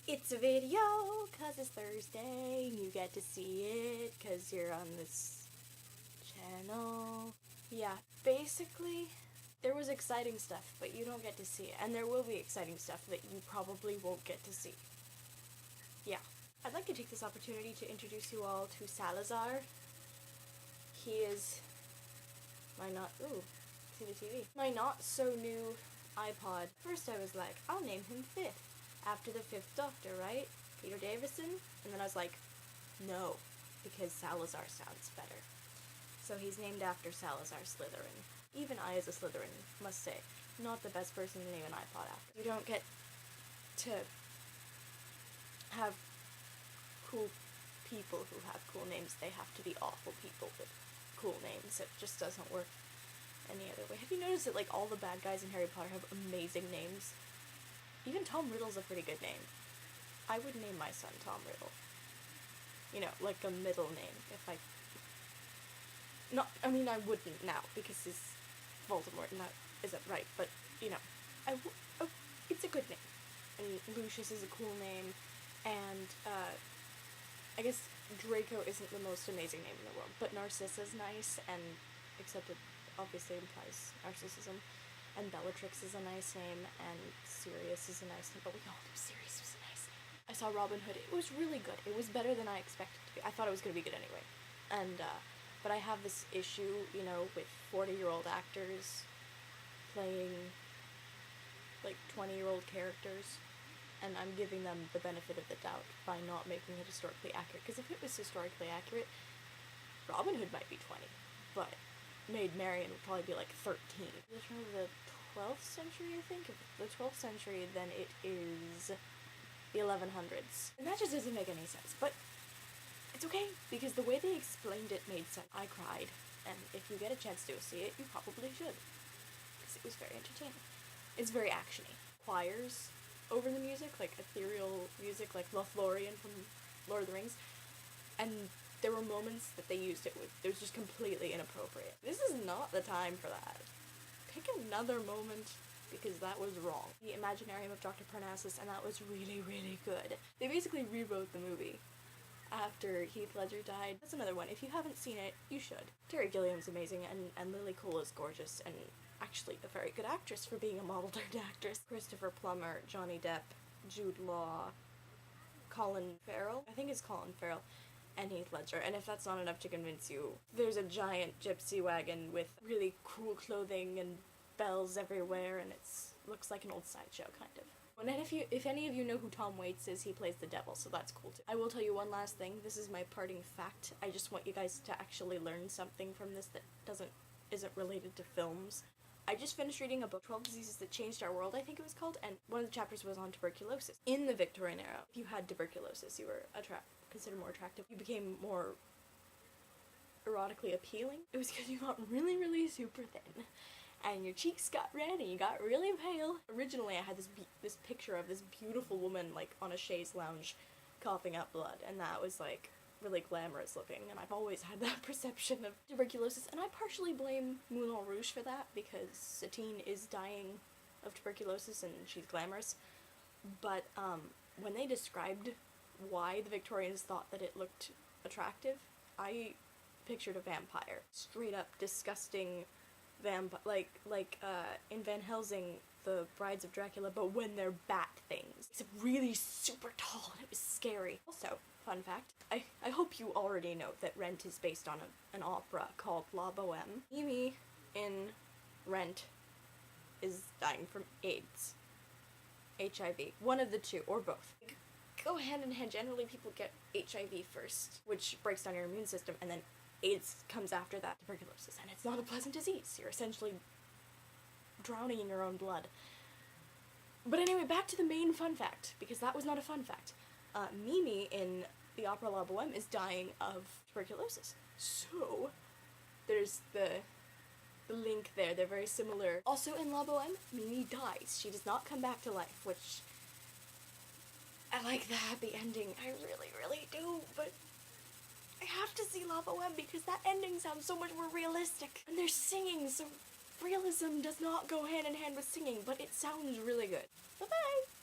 It's a video because it's Thursday and you get to see it because you're on this channel. Yeah, basically, there was exciting stuff, but you don't get to see it. And there will be exciting stuff that you probably won't get to see. Yeah. I'd like to take this opportunity to introduce you all to Salazar. He is my my not so new iPod. First I was like, I'll name him Fifth, after the Fifth Doctor, right? Peter Davison? And then I was like, no, because Salazar sounds better. So he's named after Salazar Slytherin. Even I, as a Slytherin, must say, not the best person to name an iPod after. You don't get to have cool people who have cool names. They have to be awful people with cool names. It just doesn't work any other way. Have you noticed that, like, all the bad guys in Harry Potter have amazing names? Even Tom Riddle's a pretty good name. I would name my son Tom Riddle. You know, like a middle name, if I... Not, I mean, I wouldn't now, because he's Voldemort, and that isn't right, but, you know, it's a good name. And Lucius is a cool name, and, I guess Draco isn't the most amazing name in the world, but Narcissa's nice, and except it obviously implies narcissism, and Bellatrix is a nice name, and Sirius is a nice name, but we all knew Sirius was a nice name. I saw Robin Hood. It was really good. It was better than I expected it to be. I thought it was going to be good anyway. And, but I have this issue, you know, with 40-year-old actors playing, like, 20-year-old characters, and I'm giving them the benefit of the doubt by not making it historically accurate, because if it was historically accurate, Robin Hood might be 20, but Maid Marian would probably be like 13. It's from the 12th century, I think? If the 12th century, then it is the 1100s. And that just doesn't make any sense, but it's okay, because the way they explained it made sense. I cried, and if you get a chance to go see it, you probably should, because it was very entertaining. It's very actiony. Choirs over the music, like ethereal music, like Lothlorien from Lord of the Rings, and there were moments that they used it with. It was just completely inappropriate. This is not the time for that. Pick another moment, because that was wrong. The Imaginarium of Dr. Parnassus, and that was really, really good. They basically rewrote the movie after Heath Ledger died. That's another one. If you haven't seen it, you should. Terry Gilliam's amazing, and Lily Cole is gorgeous, and actually a very good actress for being a model-turned actress. Christopher Plummer, Johnny Depp, Jude Law, Colin Farrell, I think it's Colin Farrell, and Heath Ledger. And if that's not enough to convince you, there's a giant gypsy wagon with really cool clothing and bells everywhere, and it looks like an old sideshow, kind of. And then if any of you know who Tom Waits is, he plays the devil, so that's cool too. I will tell you one last thing. This is my parting fact. I just want you guys to actually learn something from this that isn't related to films. I just finished reading a book, 12 Diseases That Changed Our World, I think it was called, and one of the chapters was on tuberculosis. In the Victorian era, if you had tuberculosis, you were considered more attractive. You became more erotically appealing. It was because you got really, really super thin, and your cheeks got red, and you got really pale. Originally, I had this picture of this beautiful woman, like, on a chaise lounge, coughing up blood, and that was, like, really glamorous looking, and I've always had that perception of tuberculosis, and I partially blame Moulin Rouge for that, because Satine is dying of tuberculosis and she's glamorous, but when they described why the Victorians thought that it looked attractive, I pictured a vampire. Straight up disgusting vampire, like in Van Helsing, the Brides of Dracula, but when they're bat things. It's really super tall, and it was scary. Also, fun fact, I hope you already know that Rent is based on an opera called La Boheme. Mimi in Rent is dying from AIDS. HIV. One of the two, or both. Go hand in hand. Generally people get HIV first, which breaks down your immune system, and then AIDS comes after that, tuberculosis, and it's not a pleasant disease. You're essentially drowning in your own blood. But anyway, back to the main fun fact, because that was not a fun fact. Mimi in the opera La Boheme is dying of tuberculosis. So, there's the link there. They're very similar. Also in La Boheme, Mimi dies. She does not come back to life, which I like the happy ending. I really, really do, but I have to see La Boheme because that ending sounds so much more realistic. And they're singing, so realism does not go hand in hand with singing, but it sounds really good. Bye-bye!